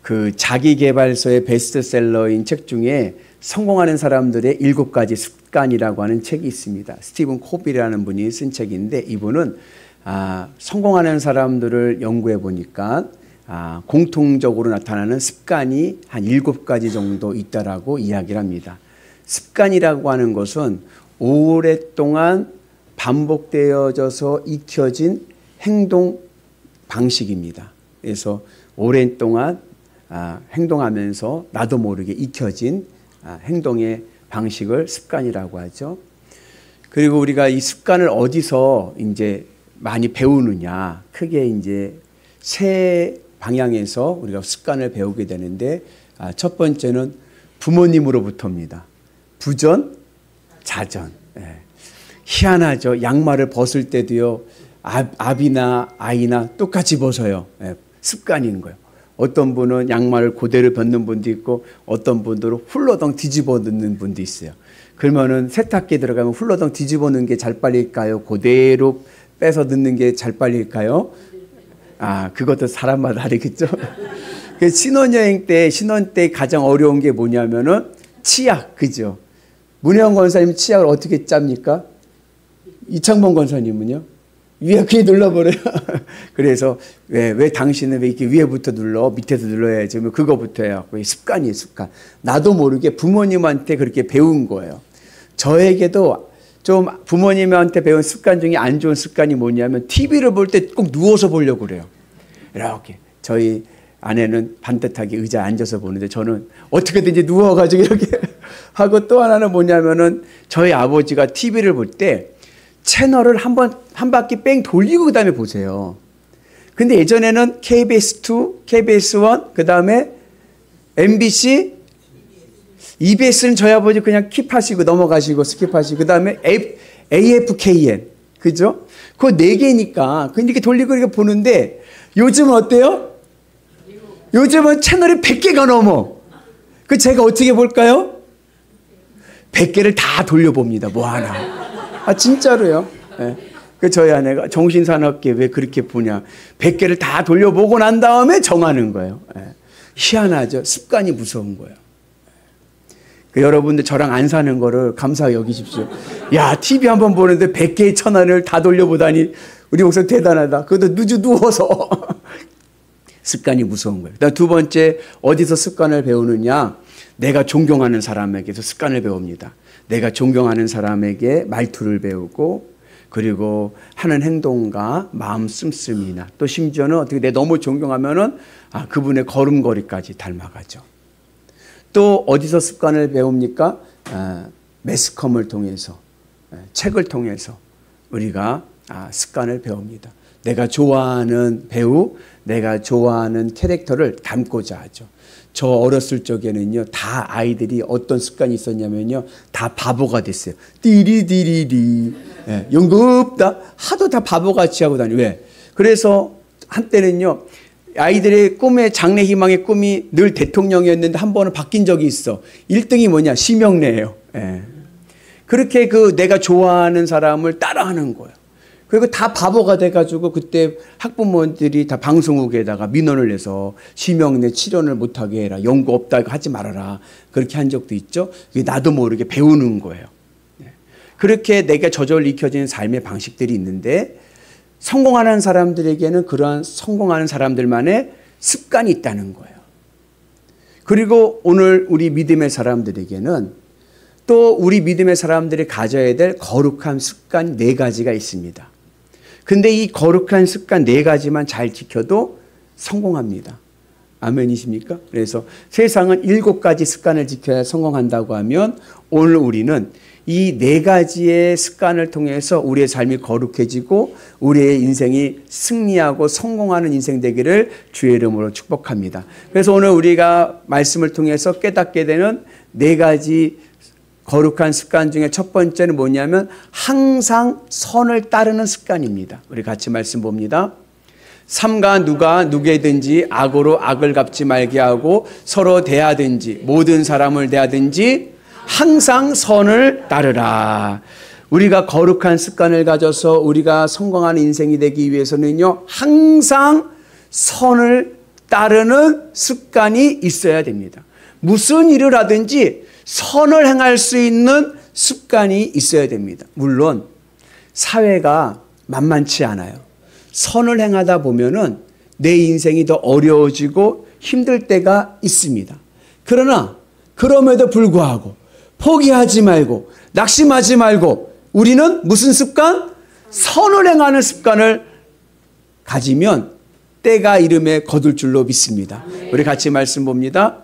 그 자기계발서의 베스트셀러인 책 중에 성공하는 사람들의 7가지 습관이라고 하는 책이 있습니다. 스티븐 코비라는 분이 쓴 책인데 이분은 성공하는 사람들을 연구해 보니까 공통적으로 나타나는 습관이 한 7가지 정도 있다라고 이야기를 합니다. 습관이라고 하는 것은 오랫동안 반복되어져서 익혀진 행동 방식입니다. 그래서 오랫동안 행동하면서 나도 모르게 익혀진 행동의 방식을 습관이라고 하죠. 그리고 우리가 이 습관을 어디서 이제 많이 배우느냐, 크게 이제 세 방향에서 우리가 습관을 배우게 되는데, 첫 번째는 부모님으로부터입니다. 부전, 자전. 희한하죠. 양말을 벗을 때도요, 아비나 아이나 똑같이 벗어요. 습관인 거예요. 어떤 분은 양말을 그대로 벗는 분도 있고 어떤 분들은 훌러덩 뒤집어 넣는 분도 있어요. 그러면은 세탁기에 들어가면 훌러덩 뒤집어 넣는 게 잘 빨릴까요? 그대로 빼서 넣는 게 잘 빨릴까요? 그것도 사람마다 다르겠죠. 신혼 때 가장 어려운 게 뭐냐면은 치약, 그죠? 문혜영 권사님 치약을 어떻게 짭니까? 이창범 권사님은요? 위에 그냥 눌러버려요. 그래서 왜 당신은 왜 이렇게 위에부터 눌러? 밑에서 눌러야지. 그거부터 해갖고 습관이에요, 습관. 나도 모르게 부모님한테 그렇게 배운 거예요. 저에게도 좀 부모님한테 배운 습관 중에 안 좋은 습관이 뭐냐면 TV를 볼 때 꼭 누워서 보려고 그래요. 이렇게. 저희 아내는 반듯하게 의자에 앉아서 보는데 저는 어떻게든지 누워가지고 이렇게 하고, 또 하나는 뭐냐면은 저희 아버지가 TV를 볼 때 채널을 한 바퀴 뺑 돌리고 그 다음에 보세요. 근데 예전에는 KBS2, KBS1, 그 다음에 MBC, EBS는 저희 아버지 그냥 킵하시고 넘어가시고 스킵하시고, 그 다음에 AFKN, 그죠? 그거 4개니까 이렇게 돌리고 이렇게 보는데, 요즘은 어때요? 요즘은 채널이 100개가 넘어. 그 제가 어떻게 볼까요? 100개를 다 돌려봅니다. 뭐 하나. 진짜로요. 그 저희 아내가 정신사납게 왜 그렇게 보냐. 100개를 다 돌려보고 난 다음에 정하는 거예요. 희한하죠. 습관이 무서운 거예요. 여러분들 저랑 안 사는 거를 감사하게 여기십시오. 야, TV 한번 보는데 100개의 천안을 다 돌려보다니 우리 목사님 대단하다. 그것도 누워서. 습관이 무서운 거예요. 그다음 두 번째, 어디서 습관을 배우느냐. 내가 존경하는 사람에게서 습관을 배웁니다. 내가 존경하는 사람에게 말투를 배우고, 그리고 하는 행동과 마음 씀씀이나, 또 심지어는 어떻게 내가 너무 존경하면은 그분의 걸음걸이까지 닮아가죠. 또 어디서 습관을 배웁니까? 매스컴을 통해서, 책을 통해서 우리가 습관을 배웁니다. 내가 좋아하는 배우, 내가 좋아하는 캐릭터를 닮고자 하죠. 저 어렸을 적에는요, 다 아이들이 어떤 습관이 있었냐면요, 다 바보가 됐어요. 띠리디리리. 연급다 하도 다 바보같이 하고 다니. 왜? 그래서 한때는요, 아이들의 꿈의 장래 희망의 꿈이 늘 대통령이었는데 한 번은 바뀐 적이 있어. 1등이 뭐냐? 심형래예요. 그렇게 내가 좋아하는 사람을 따라하는 거예요. 그리고 다 바보가 돼가지고 그때 학부모들이 다 방송국에다가 민원을 내서 심형래 출연을 못하게 해라. 연구 없다. 이거 하지 말아라. 그렇게 한 적도 있죠. 나도 모르게 배우는 거예요. 그렇게 내가 저절로 익혀지는 삶의 방식들이 있는데, 성공하는 사람들에게는 그러한 성공하는 사람들만의 습관이 있다는 거예요. 그리고 오늘 우리 믿음의 사람들에게는 또 우리 믿음의 사람들이 가져야 될 거룩한 습관 4가지가 있습니다. 근데 이 거룩한 습관 4가지만 잘 지켜도 성공합니다. 아멘이십니까? 그래서 세상은 7가지 습관을 지켜야 성공한다고 하면, 오늘 우리는 이 4가지의 습관을 통해서 우리의 삶이 거룩해지고 우리의 인생이 승리하고 성공하는 인생 되기를 주의 이름으로 축복합니다. 그래서 오늘 우리가 말씀을 통해서 깨닫게 되는 4가지 거룩한 습관 중에 첫 번째는 뭐냐면 항상 선을 따르는 습관입니다. 우리 같이 말씀 봅니다. 삼가 누가 누구에든지 악으로 악을 갚지 말게 하고 서로 대하든지 모든 사람을 대하든지 항상 선을 따르라. 우리가 거룩한 습관을 가져서 우리가 성공하는 인생이 되기 위해서는요, 항상 선을 따르는 습관이 있어야 됩니다. 무슨 일을 하든지 선을 행할 수 있는 습관이 있어야 됩니다. 물론 사회가 만만치 않아요. 선을 행하다 보면은 내 인생이 더 어려워지고 힘들 때가 있습니다. 그러나 그럼에도 불구하고 포기하지 말고 낙심하지 말고 우리는 무슨 습관? 선을 행하는 습관을 가지면 때가 이름에 거둘 줄로 믿습니다. 우리 같이 말씀 봅니다.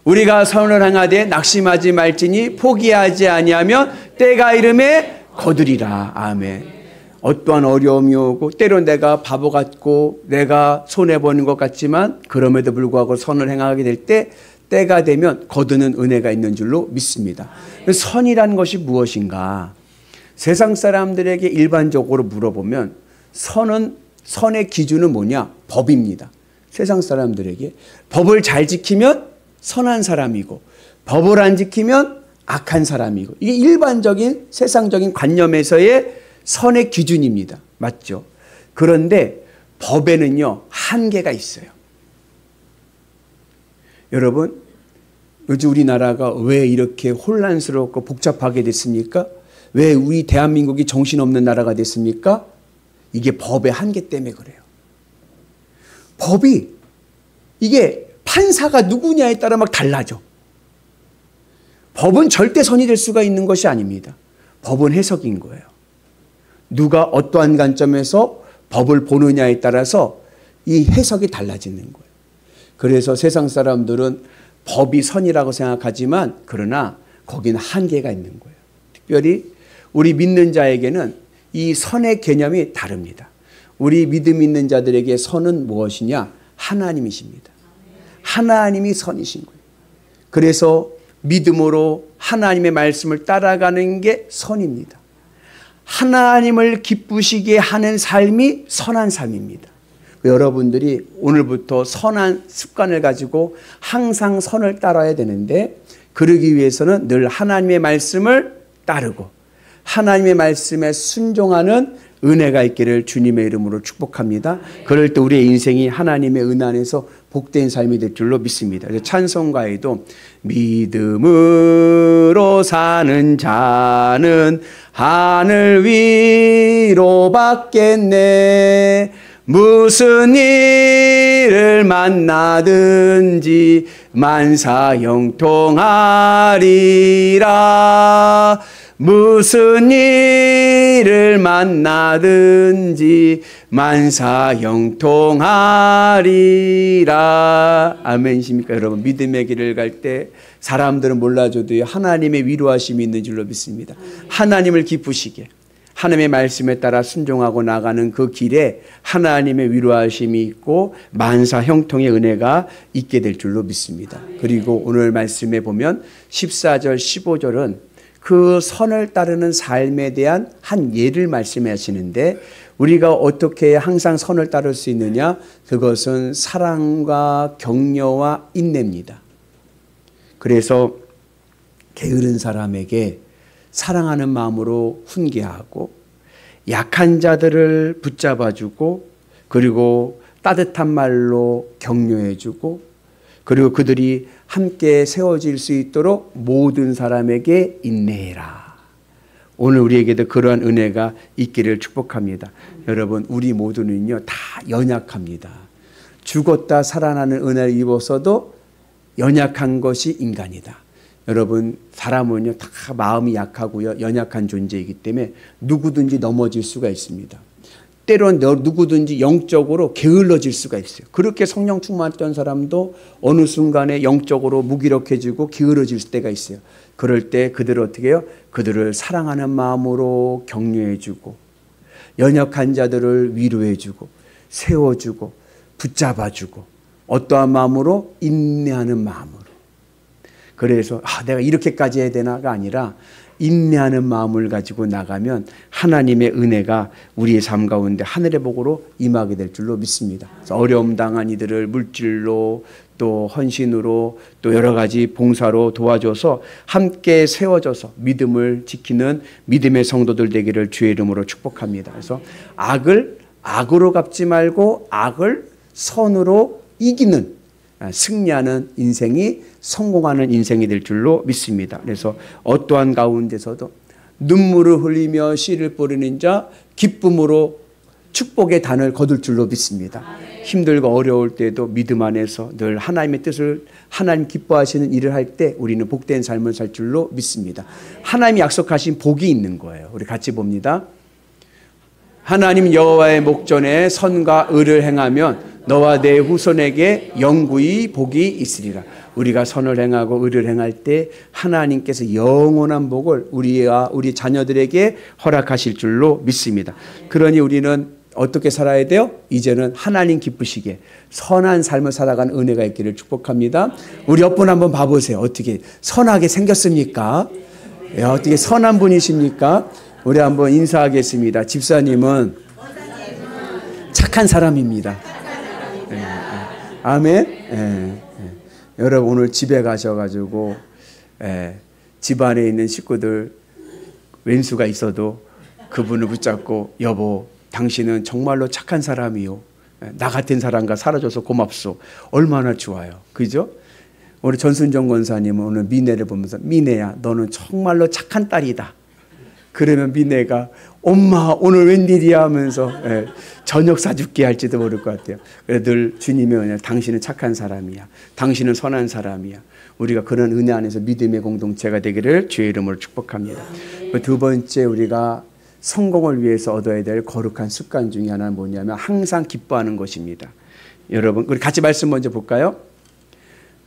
우리가 선을 행하되 낙심하지 말지니 포기하지 아니하면 때가 이름에 거두리라. 아멘. 어떠한 어려움이 오고 때론 내가 바보 같고 내가 손해보는 것 같지만 그럼에도 불구하고 선을 행하게 될 때 때가 되면 거두는 은혜가 있는 줄로 믿습니다. 선이라는 것이 무엇인가? 세상 사람들에게 일반적으로 물어보면 선의 기준은 뭐냐? 법입니다. 세상 사람들에게 법을 잘 지키면 선한 사람이고 법을 안 지키면 악한 사람이고 이게 일반적인 세상적인 관념에서의 선의 기준입니다. 맞죠? 그런데 법에는요 한계가 있어요. 여러분 요즘 우리나라가 왜 이렇게 혼란스럽고 복잡하게 됐습니까? 왜 우리 대한민국이 정신없는 나라가 됐습니까? 이게 법의 한계 때문에 그래요. 법이 이게 판사가 누구냐에 따라 막 달라져. 법은 절대 선이 될 수가 있는 것이 아닙니다. 법은 해석인 거예요. 누가 어떠한 관점에서 법을 보느냐에 따라서 이 해석이 달라지는 거예요. 그래서 세상 사람들은 법이 선이라고 생각하지만 그러나 거기는 한계가 있는 거예요. 특별히 우리 믿는 자에게는 이 선의 개념이 다릅니다. 우리 믿음 있는 자들에게 선은 무엇이냐? 하나님이십니다. 하나님이 선이신 거예요. 그래서 믿음으로 하나님의 말씀을 따라가는 게 선입니다. 하나님을 기쁘시게 하는 삶이 선한 삶입니다. 여러분들이 오늘부터 선한 습관을 가지고 항상 선을 따라야 되는데 그러기 위해서는 늘 하나님의 말씀을 따르고 하나님의 말씀에 순종하는 은혜가 있기를 주님의 이름으로 축복합니다. 그럴 때 우리의 인생이 하나님의 은혜 안에서 복된 삶이 될 줄로 믿습니다. 찬송가에도 믿음으로 사는 자는 하늘 위로 받겠네. 무슨 일을 만나든지 만사 형통하리라. 무슨 일을 만나든지 만사 형통하리라. 아멘이십니까 여러분? 믿음의 길을 갈 때 사람들은 몰라줘도 하나님의 위로하심이 있는 줄로 믿습니다. 하나님을 기쁘시게 하나님의 말씀에 따라 순종하고 나가는 그 길에 하나님의 위로하심이 있고 만사 형통의 은혜가 있게 될 줄로 믿습니다. 그리고 오늘 말씀에 보면 14절 15절은 그 선을 따르는 삶에 대한 한 예를 말씀하시는데 우리가 어떻게 항상 선을 따를 수 있느냐? 그것은 사랑과 격려와 인내입니다. 그래서 게으른 사람에게 사랑하는 마음으로 훈계하고 약한 자들을 붙잡아주고 그리고 따뜻한 말로 격려해주고 그리고 그들이 함께 세워질 수 있도록 모든 사람에게 인내해라. 오늘 우리에게도 그러한 은혜가 있기를 축복합니다. 여러분 우리 모두는요 다 연약합니다. 죽었다 살아나는 은혜를 입었어도 연약한 것이 인간이다. 여러분 사람은요 다 마음이 약하고요 연약한 존재이기 때문에 누구든지 넘어질 수가 있습니다. 때론 누구든지 영적으로 게을러질 수가 있어요. 그렇게 성령 충만했던 사람도 어느 순간에 영적으로 무기력해지고 게을러질 때가 있어요. 그럴 때 그들을 어떻게 해요? 그들을 사랑하는 마음으로 격려해주고 연약한 자들을 위로해주고 세워주고 붙잡아주고 어떠한 마음으로? 인내하는 마음으로. 그래서 내가 이렇게까지 해야 되나가 아니라 인내하는 마음을 가지고 나가면 하나님의 은혜가 우리의 삶 가운데 하늘의 복으로 임하게 될 줄로 믿습니다. 어려움 당한 이들을 물질로 또 헌신으로 또 여러 가지 봉사로 도와줘서 함께 세워져서 믿음을 지키는 믿음의 성도들 되기를 주의 이름으로 축복합니다. 그래서 악을 악으로 갚지 말고 악을 선으로 이기는, 승리하는 인생이 성공하는 인생이 될 줄로 믿습니다. 그래서 어떠한 가운데서도 눈물을 흘리며 씨를 뿌리는 자 기쁨으로 축복의 단을 거둘 줄로 믿습니다. 힘들고 어려울 때도 믿음 안에서 늘 하나님의 뜻을, 하나님 기뻐하시는 일을 할 때 우리는 복된 삶을 살 줄로 믿습니다. 하나님이 약속하신 복이 있는 거예요. 우리 같이 봅니다. 하나님 여호와의 목전에 선과 의를 행하면 너와 내 후손에게 영구히 복이 있으리라. 우리가 선을 행하고 의를 행할 때 하나님께서 영원한 복을 우리와 우리 자녀들에게 허락하실 줄로 믿습니다. 그러니 우리는 어떻게 살아야 돼요? 이제는 하나님 기쁘시게 선한 삶을 살아가는 은혜가 있기를 축복합니다. 우리 옆분 한번 봐보세요. 어떻게 선하게 생겼습니까? 어떻게 선한 분이십니까? 우리 한번 인사하겠습니다. 집사님은 착한 사람입니다. 아멘. 여러분 오늘 집에 가셔가지고 집안에 있는 식구들 왼수가 있어도 그분을 붙잡고 여보 당신은 정말로 착한 사람이요. 나 같은 사람과 살아줘서 고맙소. 얼마나 좋아요. 그죠? 우리 전순정 권사님은 오늘 미네를 보면서 미네야 너는 정말로 착한 딸이다. 그러면 미네가 엄마 오늘 웬일이야 하면서 저녁 사줄게 할지도 모를 것 같아요. 그래서 늘 주님이 그냥 당신은 착한 사람이야. 당신은 선한 사람이야. 우리가 그런 은혜 안에서 믿음의 공동체가 되기를 주의 이름으로 축복합니다. 두 번째 우리가 성공을 위해서 얻어야 될 거룩한 습관 중에 하나는 뭐냐면 항상 기뻐하는 것입니다. 여러분 우리 같이 말씀 먼저 볼까요?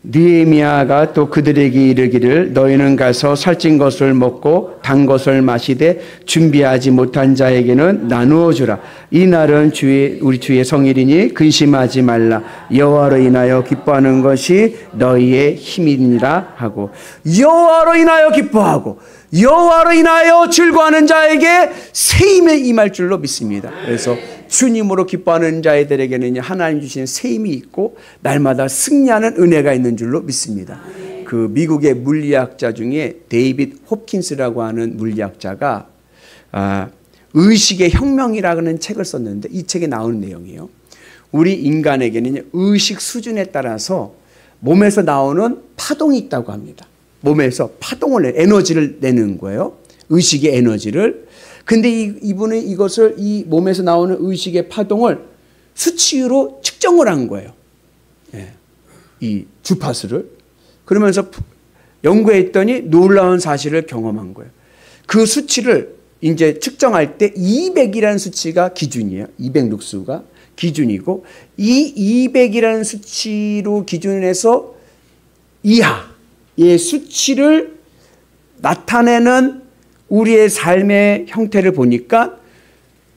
느헤미야가 또 그들에게 이르기를 너희는 가서 살찐 것을 먹고 단 것을 마시되 준비하지 못한 자에게는 나누어 주라. 이 날은 우리 주의 성일이니 근심하지 말라. 여호와로 인하여 기뻐하는 것이 너희의 힘이니라 하고, 여호와로 인하여 기뻐하고 여호와로 인하여 즐거워하는 자에게 새 힘이 임할 줄로 믿습니다. 그래서 주님으로 기뻐하는 자들에게는 하나님 주시는 새 힘이 있고 날마다 승리하는 은혜가 있는 줄로 믿습니다. 그 미국의 물리학자 중에 데이빗 홉킨스라고 하는 물리학자가 의식의 혁명이라는 책을 썼는데 이 책에 나오는 내용이에요. 우리 인간에게는 의식 수준에 따라서 몸에서 나오는 파동이 있다고 합니다. 몸에서 파동을 에너지를 내는 거예요. 의식의 에너지를. 근데 이분은 이것을 이 몸에서 나오는 의식의 파동을 수치로 측정을 한 거예요. 이 주파수를. 그러면서 연구했더니 놀라운 사실을 경험한 거예요. 그 수치를 이제 측정할 때 200이라는 수치가 기준이에요. 200 룩수가 기준이고 이 200이라는 수치로 기준해서 이하의 수치를 나타내는 우리의 삶의 형태를 보니까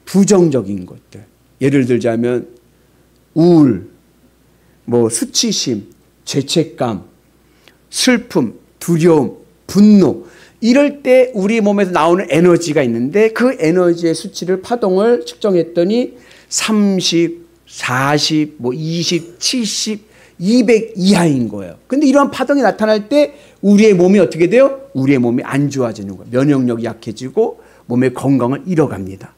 부정적인 것들, 예를 들자면 우울, 수치심, 죄책감, 슬픔, 두려움, 분노, 이럴 때 우리 몸에서 나오는 에너지가 있는데 그 에너지의 수치를 파동을 측정했더니 30, 40, 20, 70, 200 이하인 거예요. 근데 이러한 파동이 나타날 때 우리의 몸이 어떻게 돼요? 우리의 몸이 안 좋아지는 거예요. 면역력이 약해지고 몸의 건강을 잃어갑니다.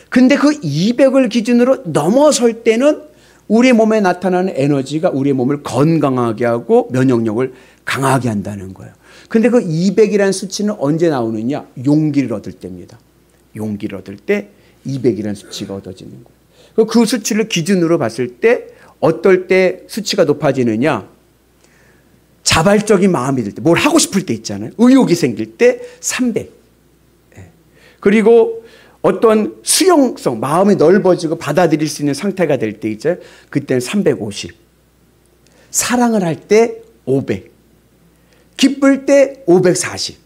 근데 그 200을 기준으로 넘어설 때는 우리의 몸에 나타나는 에너지가 우리의 몸을 건강하게 하고 면역력을 강하게 한다는 거예요. 근데 그 200이라는 수치는 언제 나오느냐? 용기를 얻을 때입니다. 용기를 얻을 때 200이라는 수치가 얻어지는 거예요. 그 수치를 기준으로 봤을 때 어떨 때 수치가 높아지느냐? 자발적인 마음이 들 때, 뭘 하고 싶을 때 있잖아요. 의욕이 생길 때 300. 그리고 어떤 수용성, 마음이 넓어지고 받아들일 수 있는 상태가 될 때 있잖아요. 그때는 350. 사랑을 할 때 500. 기쁠 때 540.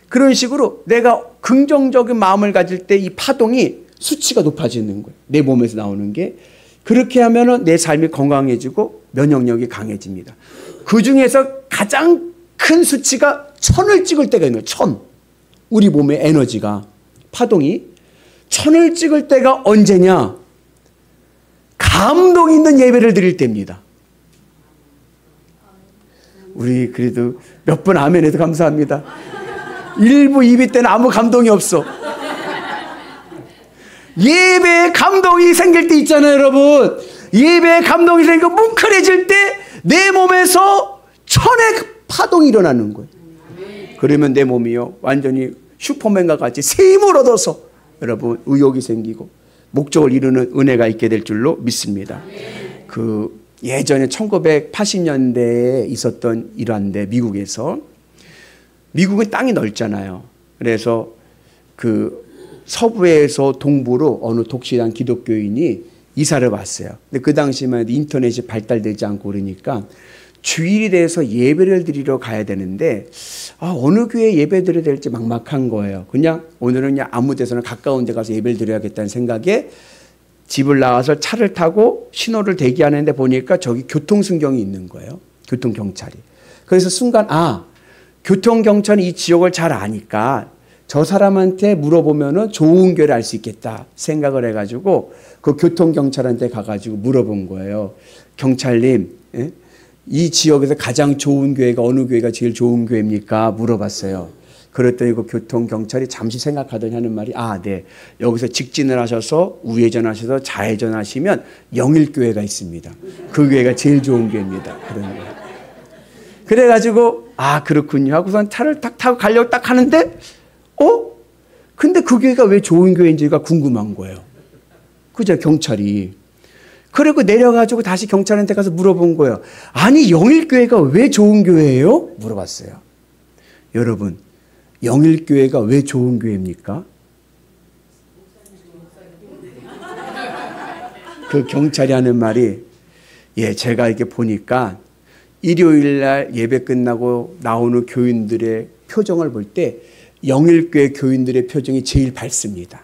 그런 식으로 내가 긍정적인 마음을 가질 때 이 파동이 수치가 높아지는 거예요. 내 몸에서 나오는 게. 그렇게 하면 내 삶이 건강해지고 면역력이 강해집니다. 그 중에서 가장 큰 수치가 1000을 찍을 때가 있는 거예요. 1000. 우리 몸의 에너지가, 파동이 1000을 찍을 때가 언제냐? 감동 있는 예배를 드릴 때입니다. 우리 그래도 몇 번 아멘 해도 감사합니다. 1부, 2부 때는 아무 감동이 없어. 예배에 감동이 생길 때 있잖아요, 여러분. 예배에 감동이 생기고 뭉클해질 때 내 몸에서 천의 파동이 일어나는 거예요. 그러면 내 몸이요 완전히 슈퍼맨과 같이 새 힘을 얻어서 여러분 의욕이 생기고 목적을 이루는 은혜가 있게 될 줄로 믿습니다. 그 예전에 1980년대에 있었던 일화인데 미국은 땅이 넓잖아요. 그래서 그 서부에서 동부로 어느 독실한 기독교인이 이사를 왔어요. 근데 그 당시만 인터넷이 발달되지 않고 그러니까 주일이 돼서 예배를 드리러 가야 되는데 어느 교회에 예배 드려야 될지 막막한 거예요. 그냥 오늘은 그냥 아무 데서나 가까운 데 가서 예배를 드려야겠다는 생각에 집을 나와서 차를 타고 신호를 대기하는데 보니까 저기 교통순경이 있는 거예요. 교통경찰이. 그래서 순간 교통경찰이 이 지역을 잘 아니까 저 사람한테 물어보면은 좋은 교회를 알 수 있겠다 생각을 해가지고 그 교통경찰한테 가가지고 물어본 거예요. 경찰님, 이 지역에서 가장 좋은 교회가 어느 교회가 제일 좋은 교회입니까? 물어봤어요. 그랬더니 그 교통경찰이 잠시 생각하더니 하는 말이 네. 여기서 직진을 하셔서 우회전하셔서 좌회전하시면 영일교회가 있습니다. 그 교회가 제일 좋은 교회입니다. 그런 거예요. 그래가지고 그렇군요 하고선 차를 딱 타고 가려고 딱 하는데 근데 그 교회가 왜 좋은 교회인지가 궁금한 거예요. 그죠? 경찰이. 그리고 내려가지고 다시 경찰한테 가서 물어본 거예요. 아니 영일교회가 왜 좋은 교회예요? 물어봤어요. 여러분 영일교회가 왜 좋은 교회입니까? 그 경찰이 하는 말이 제가 이렇게 보니까 일요일날 예배 끝나고 나오는 교인들의 표정을 볼 때 영일교회 교인들의 표정이 제일 밝습니다.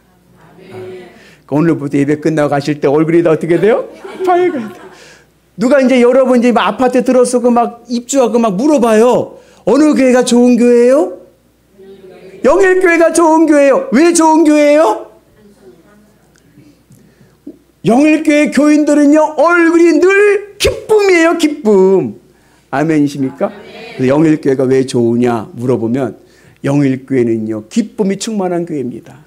오늘부터 예배 끝나고 가실 때 얼굴이 다 어떻게 돼요? 밝아요. 누가 이제 여러분 이제 아파트 들어서고 막 입주하고 막 물어봐요. 어느 교회가 좋은 교회예요? 영일교회가 좋은 교회예요. 왜 좋은 교회예요? 영일교회 교인들은요 얼굴이 늘 기쁨이에요. 기쁨. 아멘이십니까? 그래서 영일교회가 왜 좋으냐 물어보면 영일교회는요 기쁨이 충만한 교회입니다.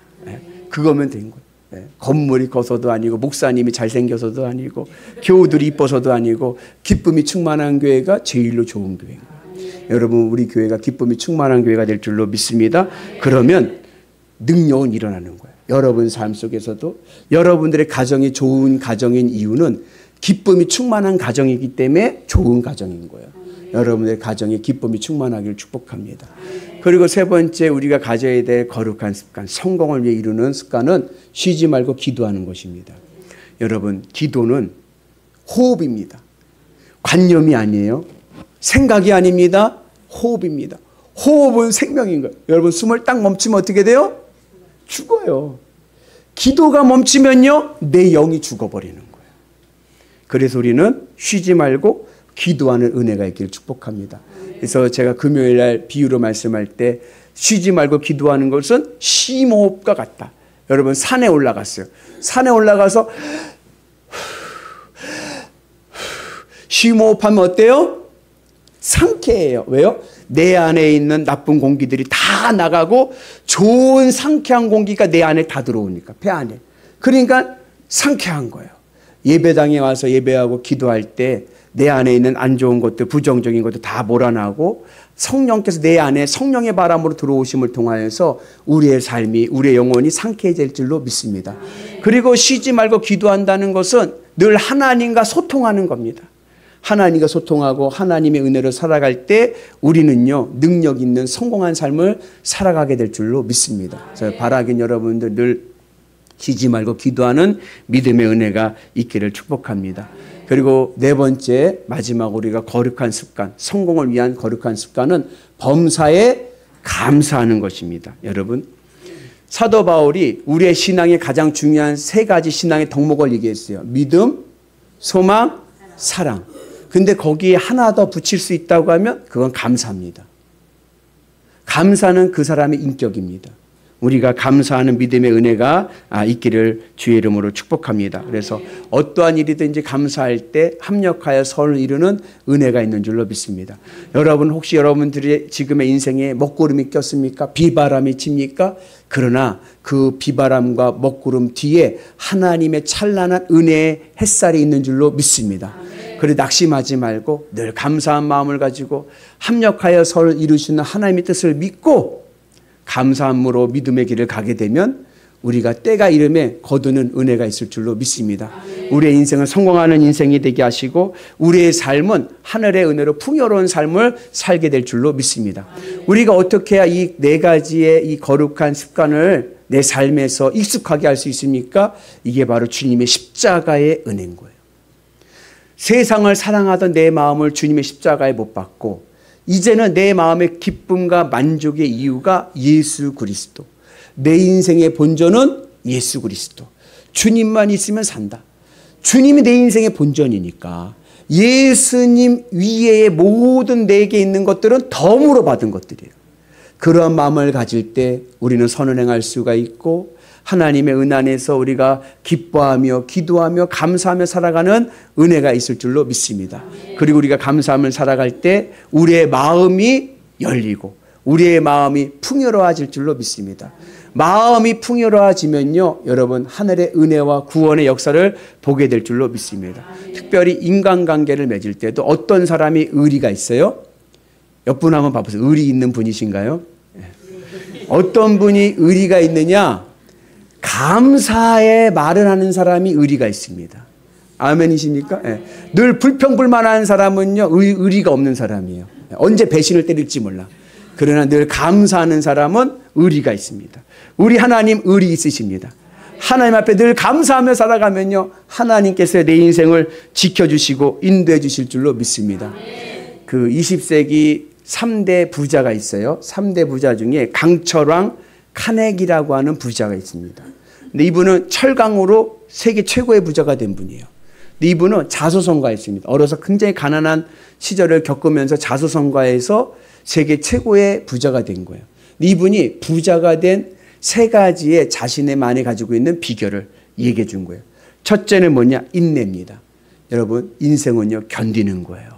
그거면 된 거예요. 건물이 커서도 아니고 목사님이 잘생겨서도 아니고 교우들이 이뻐서도 아니고 기쁨이 충만한 교회가 제일로 좋은 교회인 거예요. 여러분 우리 교회가 기쁨이 충만한 교회가 될 줄로 믿습니다. 그러면 능력은 일어나는 거예요. 여러분 삶 속에서도 여러분들의 가정이 좋은 가정인 이유는 기쁨이 충만한 가정이기 때문에 좋은 가정인 거예요. 여러분의 가정에 기쁨이 충만하기를 축복합니다. 그리고 세 번째 우리가 가져야 될 거룩한 습관, 성공을 위해 이루는 습관은 쉬지 말고 기도하는 것입니다. 여러분 기도는 호흡입니다. 관념이 아니에요. 생각이 아닙니다. 호흡입니다. 호흡은 생명인 거예요. 여러분 숨을 딱 멈추면 어떻게 돼요? 죽어요. 기도가 멈추면요 내 영이 죽어버리는 거예요. 그래서 우리는 쉬지 말고 기도하는 은혜가 있기를 축복합니다. 그래서 제가 금요일 날 비유로 말씀할 때 쉬지 말고 기도하는 것은 심호흡과 같다. 여러분 산에 올라갔어요. 산에 올라가서 심호흡하면 어때요? 상쾌해요. 왜요? 내 안에 있는 나쁜 공기들이 다 나가고 좋은 상쾌한 공기가 내 안에 다 들어오니까 배 안에. 그러니까 상쾌한 거예요. 예배당에 와서 예배하고 기도할 때 내 안에 있는 안 좋은 것들 부정적인 것들 다 몰아나고 성령께서 내 안에 성령의 바람으로 들어오심을 통하여서 우리의 삶이 우리의 영혼이 상쾌해질 줄로 믿습니다. 그리고 쉬지 말고 기도한다는 것은 늘 하나님과 소통하는 겁니다. 하나님과 소통하고 하나님의 은혜로 살아갈 때 우리는요 능력 있는 성공한 삶을 살아가게 될 줄로 믿습니다. 그래서 바라긴 여러분들 늘 쉬지 말고 기도하는 믿음의 은혜가 있기를 축복합니다. 그리고 네 번째 마지막 우리가 거룩한 습관, 성공을 위한 거룩한 습관은 범사에 감사하는 것입니다. 여러분 사도 바울이 우리의 신앙의 가장 중요한 세 가지 신앙의 덕목을 얘기했어요. 믿음, 소망, 사랑. 근데 거기에 하나 더 붙일 수 있다고 하면 그건 감사입니다. 감사는 그 사람의 인격입니다. 우리가 감사하는 믿음의 은혜가 있기를 주의 이름으로 축복합니다. 그래서 어떠한 일이든지 감사할 때 합력하여 선을 이루는 은혜가 있는 줄로 믿습니다. 여러분 혹시 여러분들의 지금의 인생에 먹구름이 꼈습니까? 비바람이 칩니까? 그러나 그 비바람과 먹구름 뒤에 하나님의 찬란한 은혜의 햇살이 있는 줄로 믿습니다. 그래 낙심하지 말고 늘 감사한 마음을 가지고 합력하여 선을 이루시는 하나님의 뜻을 믿고 감사함으로 믿음의 길을 가게 되면 우리가 때가 이름에 거두는 은혜가 있을 줄로 믿습니다. 우리의 인생은 성공하는 인생이 되게 하시고 우리의 삶은 하늘의 은혜로 풍요로운 삶을 살게 될 줄로 믿습니다. 우리가 어떻게 해야 이 네 가지의 이 거룩한 습관을 내 삶에서 익숙하게 할 수 있습니까? 이게 바로 주님의 십자가의 은혜인 거예요. 세상을 사랑하던 내 마음을 주님의 십자가에 못 박고 이제는 내 마음의 기쁨과 만족의 이유가 예수 그리스도. 내 인생의 본전은 예수 그리스도. 주님만 있으면 산다. 주님이 내 인생의 본전이니까 예수님 위에 모든 내게 있는 것들은 덤으로 받은 것들이에요. 그러한 마음을 가질 때 우리는 선을 행할 수가 있고 하나님의 은 안에서 우리가 기뻐하며 기도하며 감사하며 살아가는 은혜가 있을 줄로 믿습니다. 그리고 우리가 감사하며 살아갈 때 우리의 마음이 열리고 우리의 마음이 풍요로워질 줄로 믿습니다. 마음이 풍요로워지면요, 여러분 하늘의 은혜와 구원의 역사를 보게 될 줄로 믿습니다. 특별히 인간관계를 맺을 때도 어떤 사람이 의리가 있어요? 옆분 한번 봐보세요. 의리 있는 분이신가요? 어떤 분이 의리가 있느냐? 감사의 말을 하는 사람이 의리가 있습니다. 아멘이십니까? 네. 늘 불평불만하는 사람은요 의리가 없는 사람이에요. 언제 배신을 때릴지 몰라. 그러나 늘 감사하는 사람은 의리가 있습니다. 우리 하나님 의리 있으십니다. 하나님 앞에 늘 감사하며 살아가면요 하나님께서 내 인생을 지켜주시고 인도해 주실 줄로 믿습니다. 그 20세기 3대 부자가 있어요. 3대 부자 중에 강철왕 카네기라고 하는 부자가 있습니다. 근데 이분은 철강으로 세계 최고의 부자가 된 분이에요. 근데 이분은 자수성가했습니다. 어려서 굉장히 가난한 시절을 겪으면서 자수성가해서 세계 최고의 부자가 된 거예요. 근데 이분이 부자가 된 세 가지의 자신의만이 가지고 있는 비결을 얘기해 준 거예요. 첫째는 뭐냐? 인내입니다. 여러분 인생은요 견디는 거예요.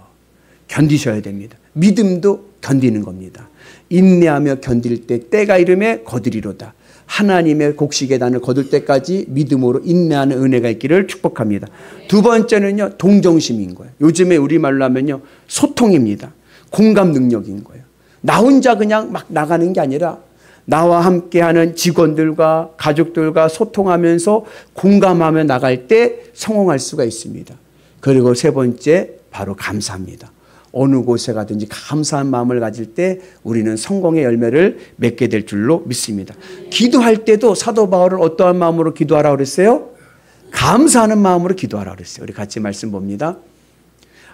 견디셔야 됩니다. 믿음도 견디는 겁니다. 인내하며 견딜 때 때가 이름에 거두리로다. 하나님의 곡식의 단을 거둘 때까지 믿음으로 인내하는 은혜가 있기를 축복합니다. 두 번째는요 동정심인 거예요. 요즘에 우리말로 하면요 소통입니다. 공감 능력인 거예요. 나 혼자 그냥 막 나가는 게 아니라 나와 함께하는 직원들과 가족들과 소통하면서 공감하며 나갈 때 성공할 수가 있습니다. 그리고 세 번째 바로 감사합니다. 어느 곳에 가든지 감사한 마음을 가질 때 우리는 성공의 열매를 맺게 될 줄로 믿습니다. 기도할 때도 사도 바울은 어떠한 마음으로 기도하라고 그랬어요? 감사하는 마음으로 기도하라고 그랬어요. 우리 같이 말씀 봅니다.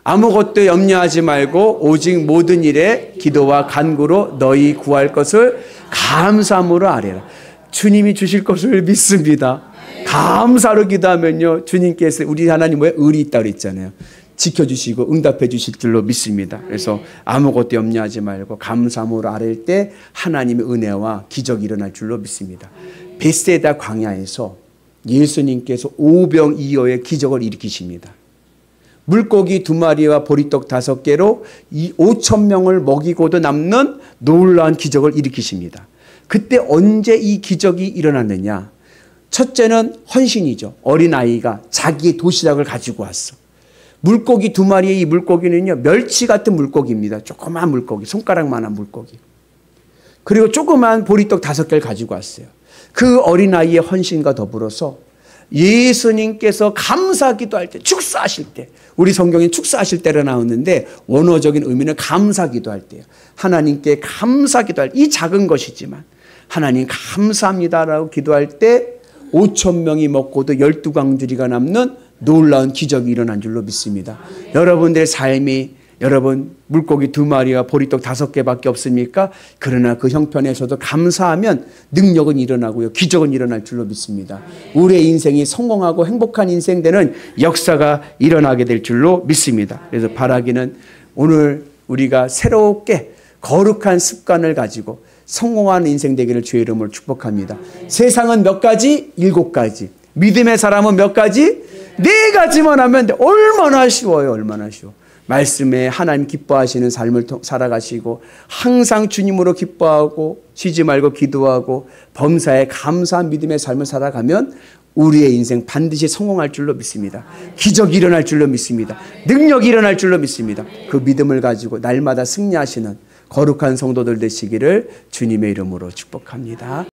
아무것도 염려하지 말고 오직 모든 일에 기도와 간구로 너희 구할 것을 감사함으로 아뢰라. 주님이 주실 것을 믿습니다. 감사로 기도하면요 주님께서 우리 하나님 뭐에 의리 있다고 그랬잖아요. 지켜주시고 응답해 주실 줄로 믿습니다. 그래서 아무것도 염려하지 말고 감사함으로 아뢰일 때 하나님의 은혜와 기적이 일어날 줄로 믿습니다. 베세다 광야에서 예수님께서 오병이어의 기적을 일으키십니다. 물고기 2마리와 보리떡 5개로 5,000명을 먹이고도 남는 놀라운 기적을 일으키십니다. 그때 언제 이 기적이 일어났느냐? 첫째는 헌신이죠. 어린아이가 자기의 도시락을 가지고 왔어. 물고기 2마리의 이 물고기는요 멸치 같은 물고기입니다. 조그만 물고기, 손가락만한 물고기. 그리고 조그만 보리떡 5개를 가지고 왔어요. 그 어린아이의 헌신과 더불어서 예수님께서 감사기도할 때, 축사하실 때, 우리 성경에 축사하실 때로 나오는데 원어적인 의미는 감사기도할 때예요. 하나님께 감사기도할 때, 이 작은 것이지만 하나님 감사합니다라고 기도할 때 5,000명이 먹고도 12광주리가 남는 놀라운 기적이 일어난 줄로 믿습니다. 여러분들의 삶이 여러분 물고기 2마리와 보리떡 5개밖에 없습니까? 그러나 그 형편에서도 감사하면 능력은 일어나고요. 기적은 일어날 줄로 믿습니다. 우리의 인생이 성공하고 행복한 인생 되는 역사가 일어나게 될 줄로 믿습니다. 그래서 바라기는 오늘 우리가 새롭게 거룩한 습관을 가지고 성공하는 인생 되기를 주의 이름으로 축복합니다. 세상은 몇 가지? 7가지. 믿음의 사람은 몇 가지? 4가지만 하면 돼. 얼마나 쉬워요. 얼마나 쉬워. 말씀에 하나님 기뻐하시는 삶을 살아가시고 항상 주님으로 기뻐하고 쉬지 말고 기도하고 범사에 감사한 믿음의 삶을 살아가면 우리의 인생 반드시 성공할 줄로 믿습니다. 기적이 일어날 줄로 믿습니다. 능력이 일어날 줄로 믿습니다. 그 믿음을 가지고 날마다 승리하시는 거룩한 성도들 되시기를 주님의 이름으로 축복합니다.